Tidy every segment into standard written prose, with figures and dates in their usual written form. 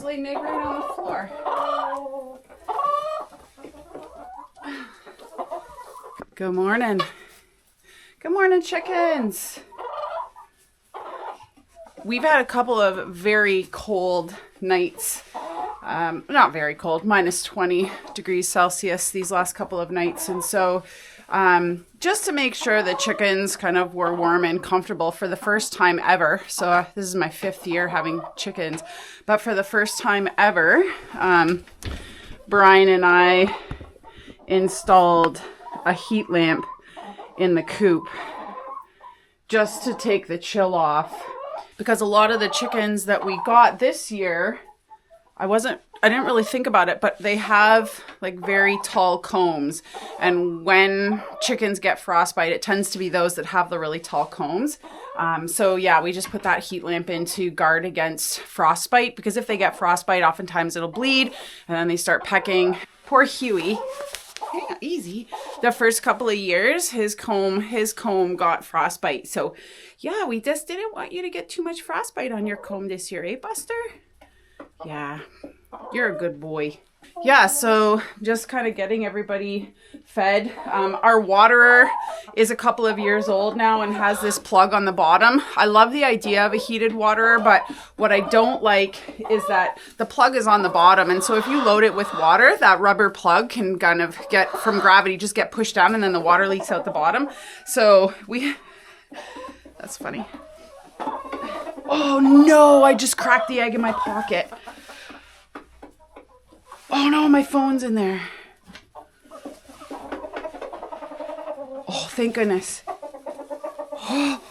just laying egg right on the floor. Good morning. Good morning, chickens. We've had a couple of very cold nights. Not very cold, minus 20 degrees Celsius these last couple of nights. And so just to make sure the chickens kind of were warm and comfortable for the first time ever. So this is my 5th year having chickens. But for the first time ever, Brian and I installed a heat lamp in the coop just to take the chill off. Because a lot of the chickens that we got this year, I didn't really think about it, but they have like very tall combs. And when chickens get frostbite, it tends to be those that have the really tall combs. So yeah, we just put that heat lamp in to guard against frostbite, because if they get frostbite, oftentimes it'll bleed and then they start pecking. Poor Huey. Yeah, easy. The first couple of years, his comb got frostbite. So yeah, we just didn't want you to get too much frostbite on your comb this year, eh, Buster? Yeah, you're a good boy. Yeah, so just kind of getting everybody fed. Our waterer is a couple of years old now and has this plug on the bottom. I love the idea of a heated waterer, but what I don't like is that the plug is on the bottom. And so if you load it with water, that rubber plug can kind of get, from gravity, just get pushed down and then the water leaks out the bottom. So that's funny. Oh no, I just cracked the egg in my pocket. Oh no, my phone's in there. Oh, thank goodness. Oh,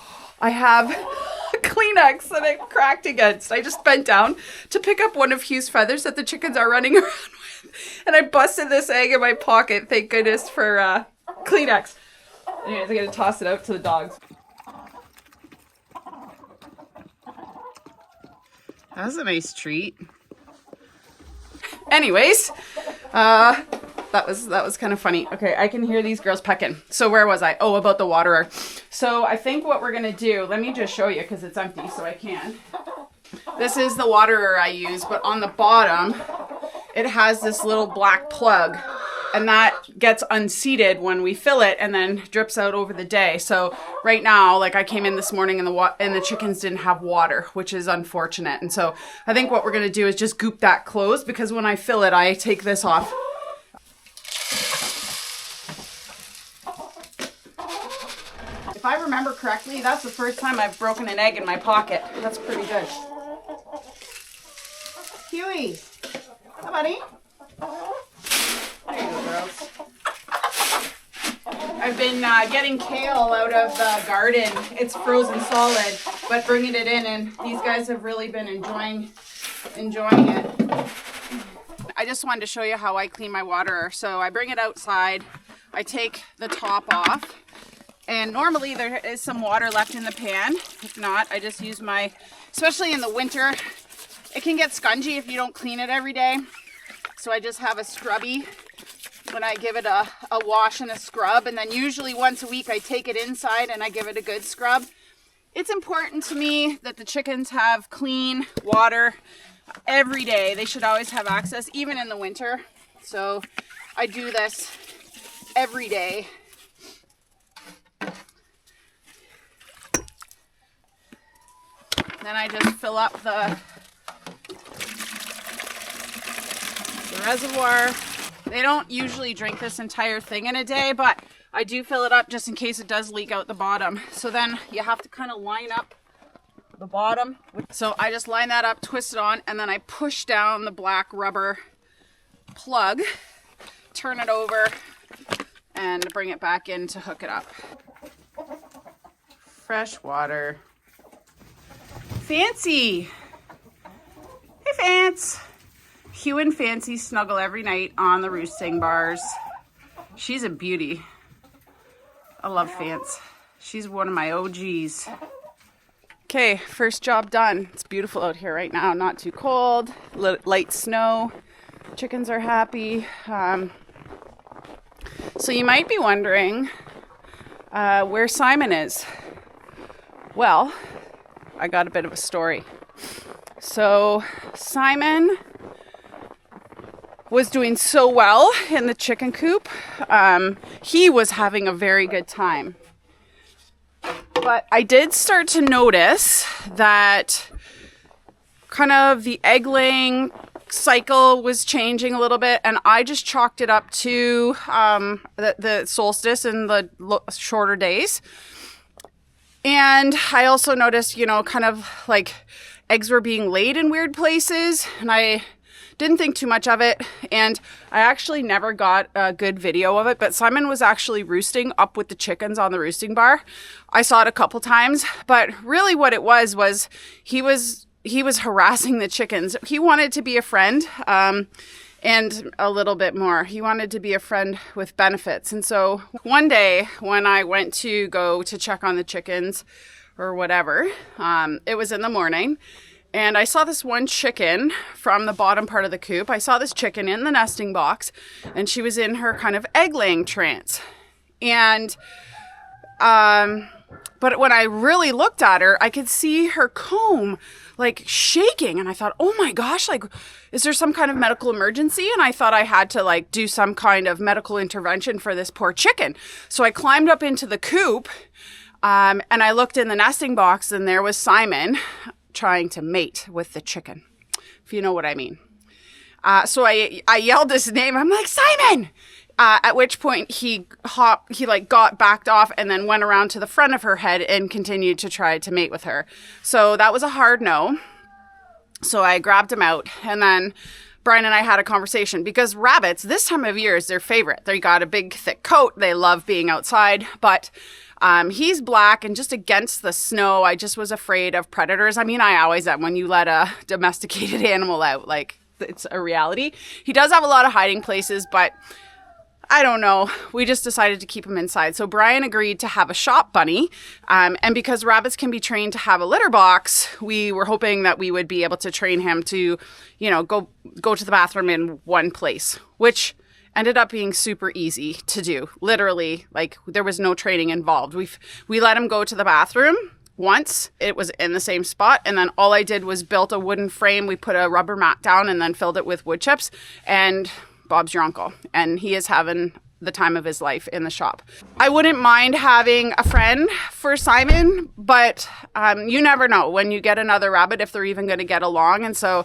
I have a Kleenex that I cracked against. I just bent down to pick up one of Hugh's feathers that the chickens are running around with. And I busted this egg in my pocket. Thank goodness for Kleenex. Anyways, I'm going to toss it out to the dogs. That was a nice treat. Anyways, that was kind of funny. Okay, I can hear these girls pecking. So where was I? Oh, about the waterer. So I think what we're going to do, let me just show you because it's empty so I can. This is the waterer I use, but on the bottom, it has this little black plug. And that gets unseated when we fill it and then drips out over the day. So right now, like I came in this morning and the chickens didn't have water, which is unfortunate. And so I think what we're going to do is just goop that closed, because when I fill it, I take this off. If I remember correctly, that's the first time I've broken an egg in my pocket. That's pretty good. Huey. Hi, buddy. There you go, girls. I've been getting kale out of the garden. It's frozen solid, but bringing it in, and these guys have really been enjoying it. I just wanted to show you how I clean my waterer. So I bring it outside, I take the top off, and normally there is some water left in the pan. If not, I just use especially in the winter, it can get scungy if you don't clean it every day. So I just have a scrubby when I give it a wash and a scrub. And then usually once a week I take it inside and I give it a good scrub. It's important to me that the chickens have clean water every day. They should always have access, even in the winter. So I do this every day. Then I just fill up the reservoir. They don't usually drink this entire thing in a day, but I do fill it up just in case it does leak out the bottom. So then you have to kind of line up the bottom. So I just line that up, twist it on, and then I push down the black rubber plug, turn it over, and bring it back in to hook it up. Fresh water. Fancy! Hey, Fance! Hugh and Fancy snuggle every night on the roosting bars. She's a beauty. I love Fance. She's one of my OGs. Okay, first job done. It's beautiful out here right now. Not too cold. Light snow. Chickens are happy. So you might be wondering where Simon is. Well, I got a bit of a story. So Simon was doing so well in the chicken coop. He was having a very good time. But I did start to notice that kind of the egg laying cycle was changing a little bit, and I just chalked it up to the solstice and the shorter days. And I also noticed, kind of like eggs were being laid in weird places, and I didn't think too much of it, and I actually never got a good video of it, but Simon was actually roosting up with the chickens on the roosting bar. I saw it a couple times, but really what it was he was harassing the chickens. He wanted to be a friend, and a little bit more. He wanted to be a friend with benefits. And so one day when I went to go to check on the chickens or whatever, it was in the morning, and I saw this one chicken from the bottom part of the coop. I saw this chicken in the nesting box, and she was in her kind of egg laying trance. And, but when I really looked at her, I could see her comb like shaking. And I thought, oh my gosh, like, is there some kind of medical emergency? And I thought I had to like do some kind of medical intervention for this poor chicken. So I climbed up into the coop, and I looked in the nesting box, and there was Simon trying to mate with the chicken, if you know what I mean. So I yelled his name. I'm like, Simon! At which point he got backed off and then went around to the front of her head and continued to try to mate with her. So that was a hard no. So I grabbed him out, and then Brian and I had a conversation, because rabbits this time of year is their favorite. They got a big thick coat. They love being outside, but he's black and just against the snow. I just was afraid of predators. I mean, I always am when you let a domesticated animal out, like it's a reality. He does have a lot of hiding places, but I don't know. We just decided to keep him inside. So Brian agreed to have a shop bunny. And because rabbits can be trained to have a litter box, we were hoping that we would be able to train him to, go to the bathroom in one place, which ended up being super easy to do. Literally, like, there was no training involved. We let him go to the bathroom once. It was in the same spot, and then all I did was built a wooden frame. We put a rubber mat down and then filled it with wood chips, and Bob's your uncle, and he is having the time of his life in the shop. I wouldn't mind having a friend for Simon, but you never know when you get another rabbit if they're even going to get along. And so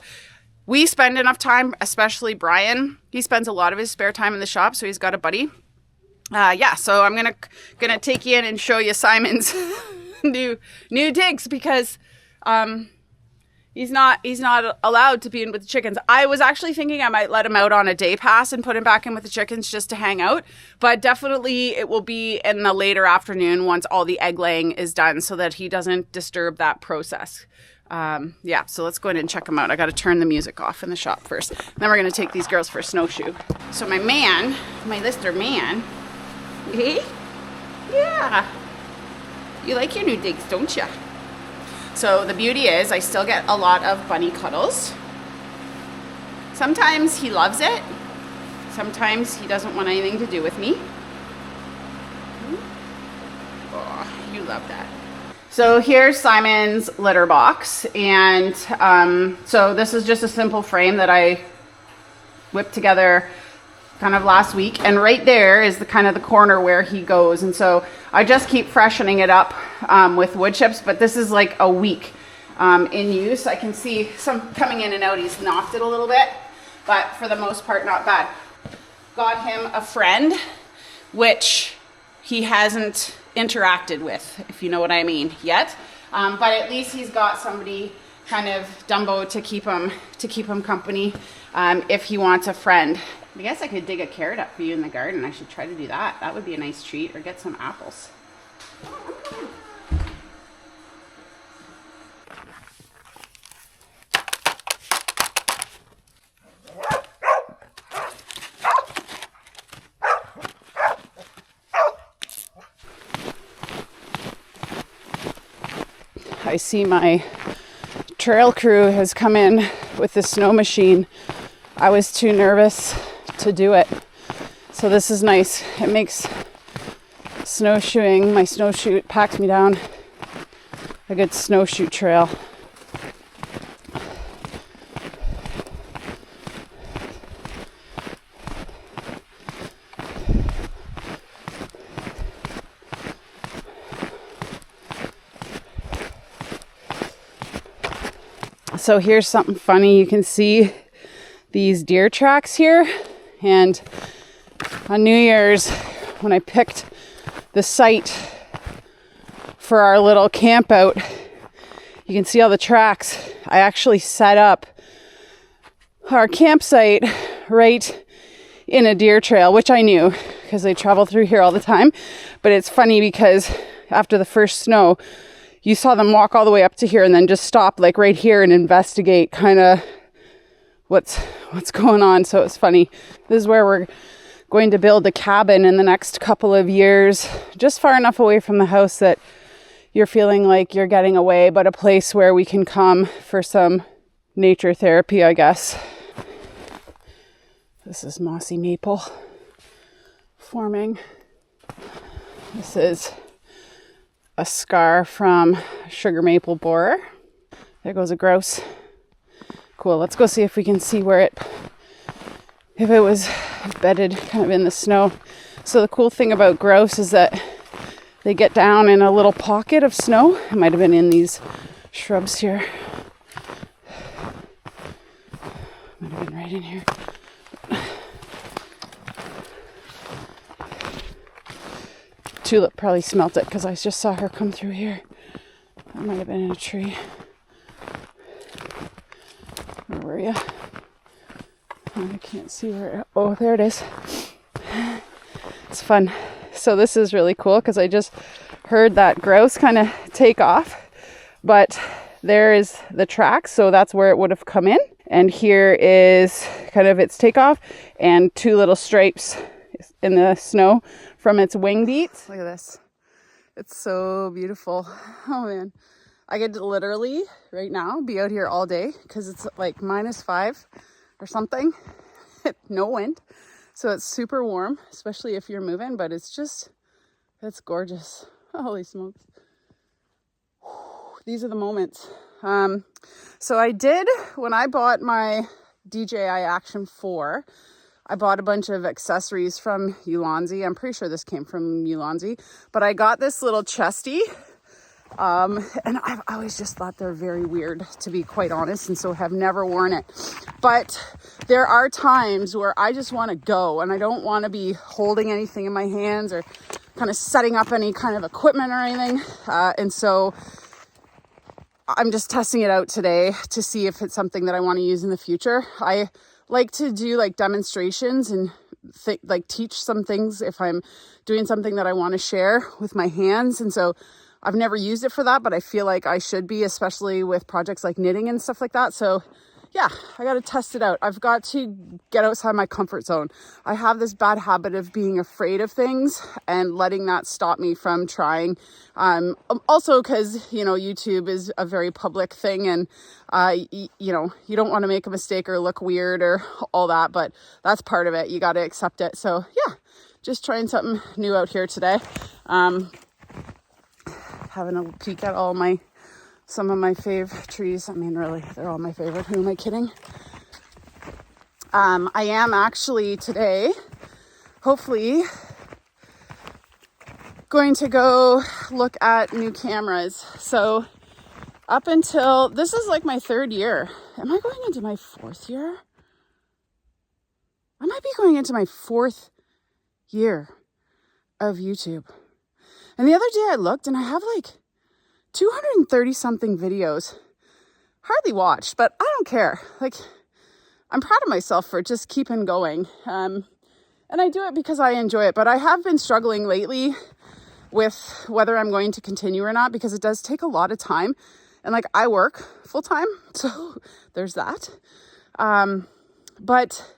we spend enough time, especially Brian. He spends a lot of his spare time in the shop, so he's got a buddy. So I'm gonna take you in and show you Simon's new digs, because he's not allowed to be in with the chickens. I was actually thinking I might let him out on a day pass and put him back in with the chickens just to hang out. But definitely it will be in the later afternoon once all the egg laying is done, so that he doesn't disturb that process. So let's go in and check him out. I got to turn the music off in the shop first. Then we're going to take these girls for a snowshoe. So my Lister man. Hey? Yeah. You like your new digs, don't you? So the beauty is I still get a lot of bunny cuddles. Sometimes he loves it. Sometimes he doesn't want anything to do with me. Oh, you love that. So here's Simon's litter box. And so this is just a simple frame that I whipped together kind of last week. And right there is the kind of the corner where he goes. And so I just keep freshening it up with wood chips, but this is like a week in use. I can see some coming in and out. He's knocked it a little bit, but for the most part, not bad. Got him a friend, which he hasn't interacted with, if you know what I mean, yet. But at least he's got somebody, kind of Dumbo, to keep him company if he wants a friend. I guess I could dig a carrot up for you in the garden. I should try to do that. That would be a nice treat. Or get some apples. I see my trail crew has come in with the snow machine. I was too nervous to do it. So this is nice. It makes snowshoeing, my snowshoe, it packs me down a good snowshoe trail. So here's something funny. You can see these deer tracks here. And on New Year's, when I picked the site for our little camp out, you can see all the tracks. I actually set up our campsite right in a deer trail, which I knew because they travel through here all the time. But it's funny because after the first snow, you saw them walk all the way up to here and then just stop like right here and investigate kind of what's going on. So it's funny. This is where we're going to build a cabin in the next couple of years, just far enough away from the house that you're feeling like you're getting away, but a place where we can come for some nature therapy, I guess. This is mossy maple forming. This is a scar from sugar maple borer. There goes a grouse. Cool, let's go see if we can see where if it was bedded kind of in the snow. So the cool thing about grouse is that they get down in a little pocket of snow. It might have been in these shrubs here. Might have been right in here. Tulip probably smelt it because I just saw her come through here. That might have been in a tree. Where were you? I can't see where. Oh, there it is. It's fun. So this is really cool because I just heard that grouse kind of take off, but there is the track, so that's where it would have come in. And here is kind of its takeoff and two little stripes in the snow from its wing beats. Look at this. It's so beautiful. Oh man. I could literally right now be out here all day because it's like -5 or something. No wind. So it's super warm, especially if you're moving, but it's gorgeous. Holy smokes. These are the moments. So I did, when I bought my DJI Action 4, I bought a bunch of accessories from Ulanzi. I'm pretty sure this came from Ulanzi, but I got this little chesty. And I've always just thought they're very weird, to be quite honest, and so have never worn it. But there are times where I just want to go and I don't want to be holding anything in my hands or kind of setting up any kind of equipment or anything. And so I'm just testing it out today to see if it's something that I want to use in the future. I like to do like demonstrations and like teach some things if I'm doing something that I want to share with my hands. And so I've never used it for that, but I feel like I should be, especially with projects like knitting and stuff like that. So yeah, I got to test it out. I've got to get outside my comfort zone. I have this bad habit of being afraid of things and letting that stop me from trying. Also because, YouTube is a very public thing and, you don't want to make a mistake or look weird or all that, but that's part of it. You got to accept it. So yeah, just trying something new out here today. Having a peek at some of my fave trees. I mean, really, they're all my favorite. Who am I kidding? I am actually today, hopefully, going to go look at new cameras. So up until, this is like my 3rd year. Am I going into my 4th year? I might be going into my 4th year of YouTube. And the other day I looked and I have like 230 something videos, hardly watched, but I don't care. Like, I'm proud of myself for just keeping going. And I do it because I enjoy it, but I have been struggling lately with whether I'm going to continue or not, because it does take a lot of time. And like, I work full time, so there's that. But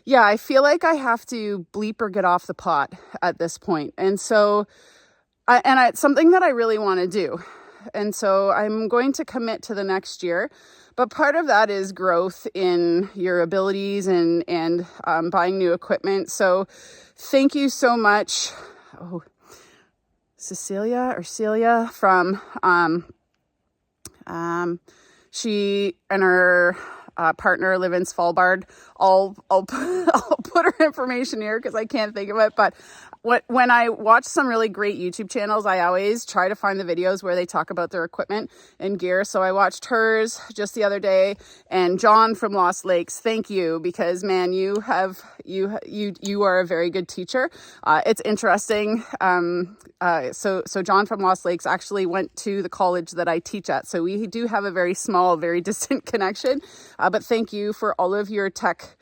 yeah, I feel like I have to bleep or get off the pot at this point. And so it's something that I really want to do. And so I'm going to commit to the next year. But part of that is growth in your abilities and buying new equipment. So thank you so much. Oh, Celia from, she and her partner live in Svalbard. I'll put her information here because I can't think of it. But when I watch some really great YouTube channels, I always try to find the videos where they talk about their equipment and gear. So I watched hers just the other day, and John from Lost Lakes. Thank you, because man, you are a very good teacher. It's interesting. So John from Lost Lakes actually went to the college that I teach at. So we do have a very small, very distant connection. But thank you for all of your tech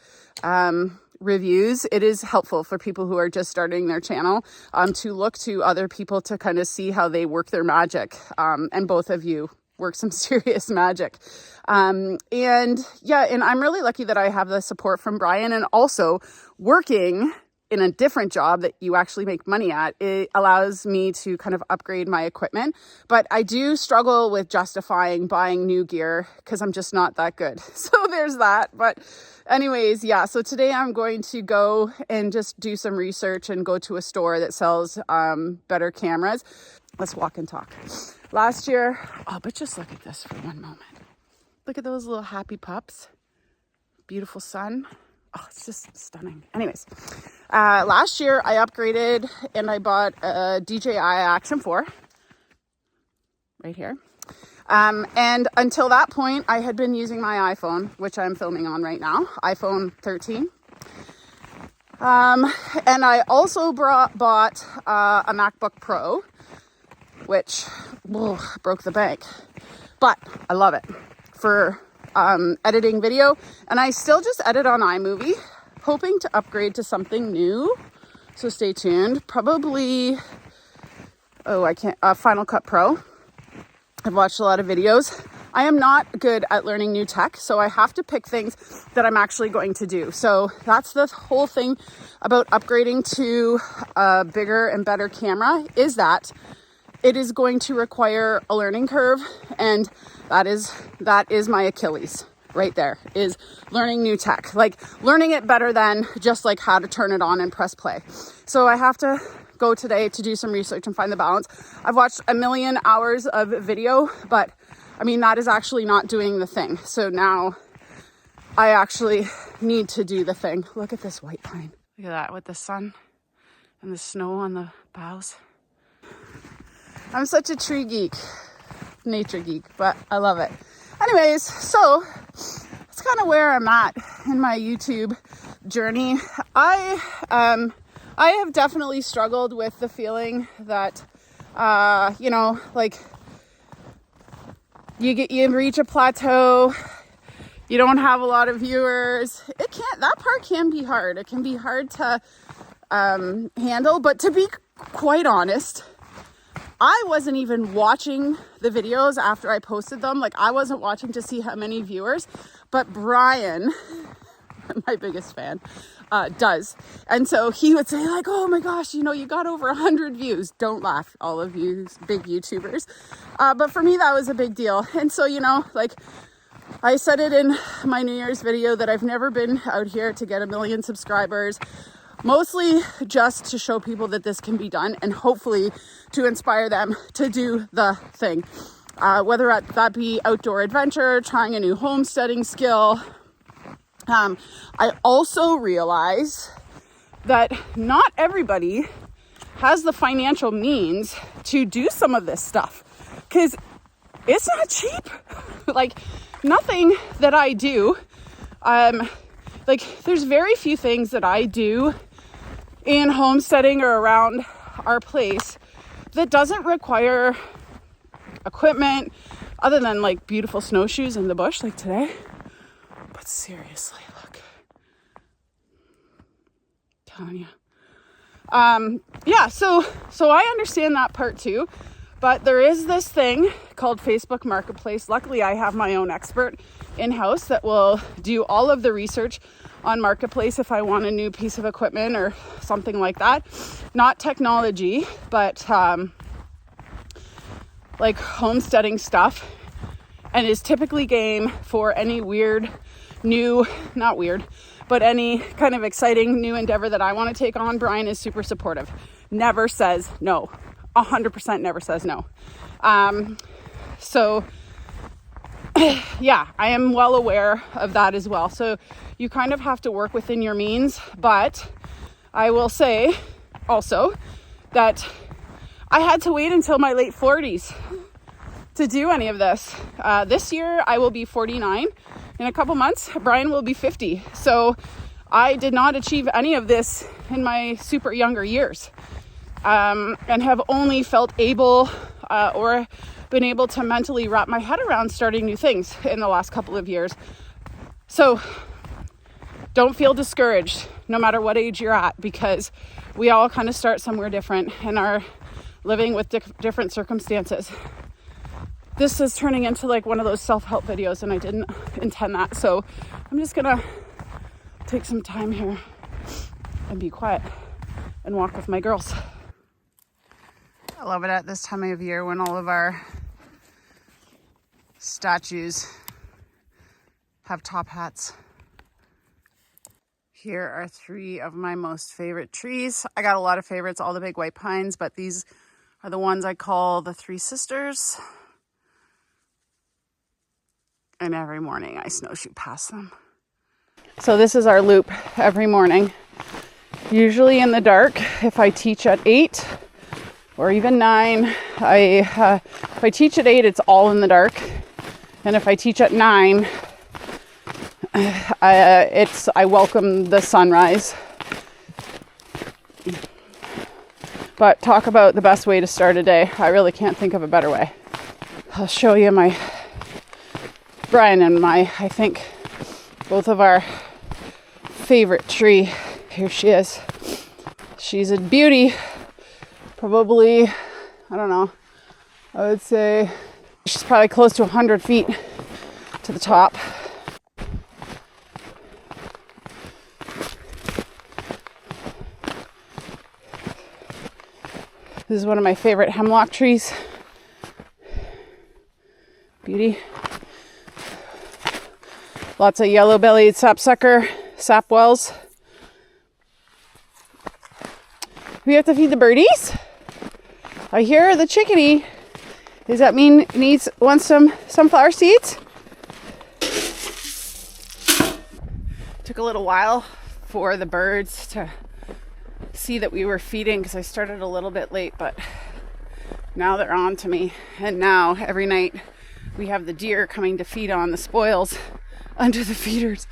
reviews. It is helpful for people who are just starting their channel to look to other people to kind of see how they work their magic. And both of you work some serious magic. And I'm really lucky that I have the support from Brian, and also working in a different job that you actually make money at. It allows me to kind of upgrade my equipment, but I do struggle with justifying buying new gear because I'm just not that good. So there's that. But anyways, yeah, so today I'm going to go and just do some research and go to a store that sells better cameras. Let's walk and talk. Last year, but just look at this for one moment. Look at those little happy pups. Beautiful sun. Oh, it's just stunning. Anyways, last year I upgraded and I bought a DJI Action 4 right here. And until that point, I had been using my iPhone, which I'm filming on right now, iPhone 13. And I also bought a MacBook Pro, which broke the bank, but I love it for editing video, and I still just edit on iMovie, hoping to upgrade to something new. So stay tuned. Probably, Final Cut Pro. I've watched a lot of videos. I am not good at learning new tech, so I have to pick things that I'm actually going to do. So that's the whole thing about upgrading to a bigger and better camera, is that it is going to require a learning curve, and that is my Achilles right there, is learning new tech, like learning it better than just like how to turn it on and press play. So I have to go today to do some research and find the balance. I've watched a million hours of video, but I mean, that is actually not doing the thing. So now I actually need to do the thing. Look at this white pine. Look at that with the sun and the snow on the boughs. I'm such a tree geek, nature geek, but I love it. Anyways, so that's kind of where I'm at in my YouTube journey. I have definitely struggled with the feeling that, like you reach a plateau, you don't have a lot of viewers. That part can be hard. It can be hard to handle, but to be quite honest, I wasn't even watching the videos after I posted them. Like, I wasn't watching to see how many viewers, but Brian, my biggest fan, does. And so he would say like, oh my gosh, you got over 100 views. Don't laugh, all of you big YouTubers. But for me, that was a big deal. And so, like I said it in my New Year's video that I've never been out here to get 1 million subscribers. Mostly just to show people that this can be done, and hopefully to inspire them to do the thing. Whether that be outdoor adventure, trying a new homesteading skill. I also realize that not everybody has the financial means to do some of this stuff, because it's not cheap. Like, nothing that I do, there's very few things that I do in homesteading or around our place that doesn't require equipment other than like beautiful snowshoes in the bush like today. But seriously, look, I'm telling you. So I understand that part too, but there is this thing called Facebook Marketplace. Luckily, I have my own expert in-house that will do all of the research on Marketplace if I want a new piece of equipment or something like that. Not technology, but like homesteading stuff, and is typically game for any any kind of exciting new endeavor that I want to take on. Brian is super supportive. Never says no. 100% never says no. So yeah, I am well aware of that as well. So you kind of have to work within your means. But I will say also that I had to wait until my late 40s to do any of this. This year I will be 49. In a couple months, Brian will be 50. So I did not achieve any of this in my super younger years, and have only felt able or been able to mentally wrap my head around starting new things in the last couple of years. So don't feel discouraged no matter what age you're at, because we all kind of start somewhere different and are living with different circumstances. This is turning into like one of those self-help videos, and I didn't intend that. So I'm just gonna take some time here and be quiet and walk with my girls. I love it at this time of year when all of our statues have top hats. Here are 3 of my most favorite trees. I got a lot of favorites, all the big white pines, but these are the ones I call the 3 sisters. And every morning I snowshoe past them. So this is our loop every morning. Usually in the dark, if I teach at 8 or even 9. If I teach at 8, it's all in the dark. And if I teach at 9, I welcome the sunrise. But talk about the best way to start a day. I really can't think of a better way. I'll show you my Brian and I think both of our favorite tree. Here she is. She's a beauty. Probably, I don't know, I would say she's probably close to 100 feet to the top. This is one of my favorite hemlock trees. Beauty. Lots of yellow-bellied sapsucker, sapwells. We have to feed the birdies. I hear the chickadee. Does that mean it wants some sunflower seeds? Took a little while for the birds to see that we were feeding because I started a little bit late, but now they're on to me. And now every night we have the deer coming to feed on the spoils under the feeders.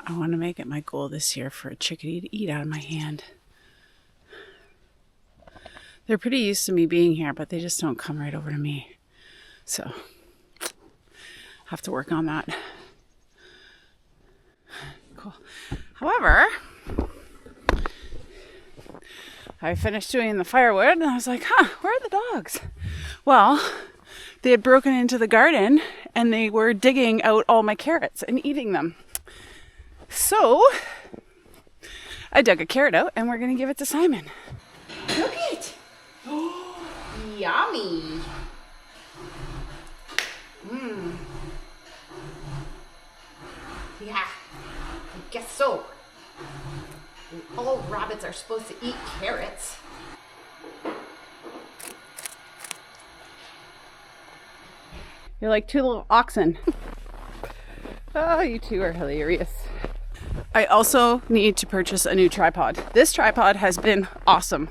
I want to make it my goal this year for a chickadee to eat out of my hand. They're pretty used to me being here, but they just don't come right over to me. So, have to work on that. Cool. However, I finished doing the firewood and I was like, where are the dogs? Well, they had broken into the garden and they were digging out all my carrots and eating them. So, I dug a carrot out and we're going to give it to Simon. Look it! Oh, yummy! Yeah, I guess so. All rabbits are supposed to eat carrots. You're like 2 little oxen. Oh, you 2 are hilarious. I also need to purchase a new tripod. This tripod has been awesome,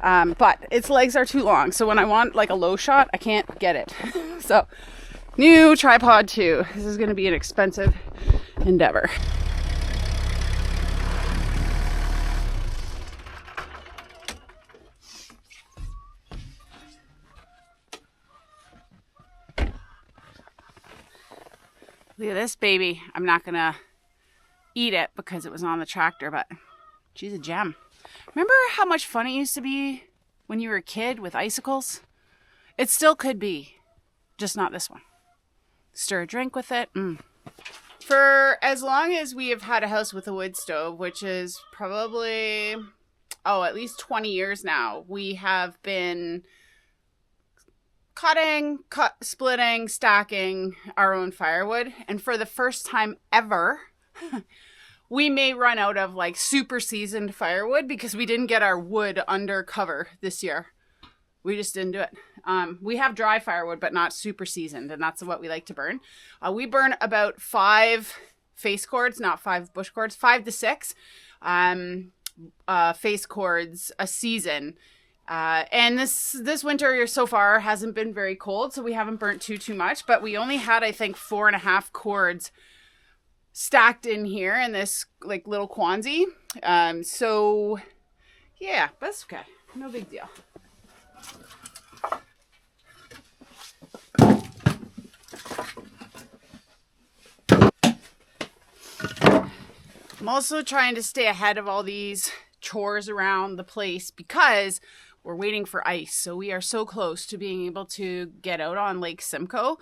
but its legs are too long. So when I want like a low shot, I can't get it. So new tripod too. This is going to be an expensive endeavor. Look at this baby. I'm not going to eat it because it was on the tractor, but she's a gem. Remember how much fun it used to be when you were a kid with icicles? It still could be, just not this one. Stir a drink with it. For as long as we have had a house with a wood stove, which is probably, at least 20 years now, we have been splitting, stacking our own firewood. And for the first time ever, we may run out of like super seasoned firewood because we didn't get our wood under cover this year. We just didn't do it. We have dry firewood, but not super seasoned, and that's what we like to burn. We burn about 5 face cords, not 5 bush cords, 5 to 6 face cords a season. And this winter so far hasn't been very cold, so we haven't burnt too much, but we only had, I think, 4.5 cords stacked in here in this like little Quonset. So yeah, that's okay. No big deal. I'm also trying to stay ahead of all these chores around the place because we're waiting for ice. So we are so close to being able to get out on Lake Simcoe.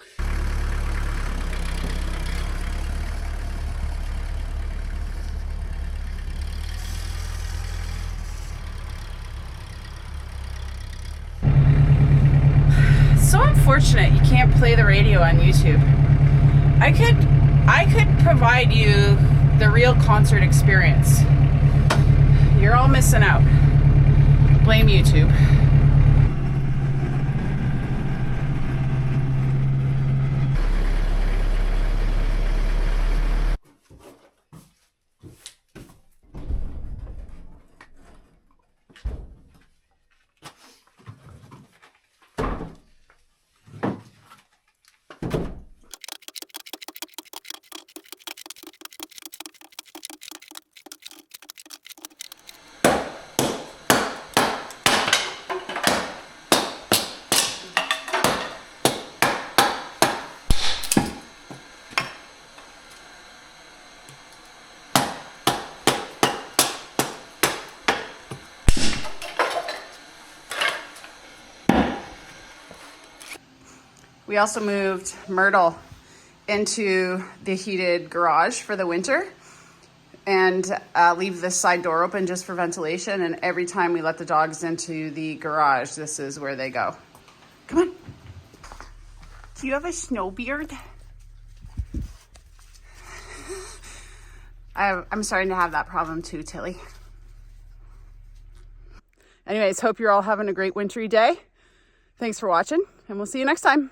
So unfortunate you can't play the radio on YouTube. I could provide you the real concert experience. You're all missing out. Blame YouTube. We also moved Myrtle into the heated garage for the winter and leave this side door open just for ventilation. And every time we let the dogs into the garage, this is where they go. Come on. Do you have a snow beard? I'm starting to have that problem too, Tilly. Anyways, hope you're all having a great wintry day. Thanks for watching, and we'll see you next time.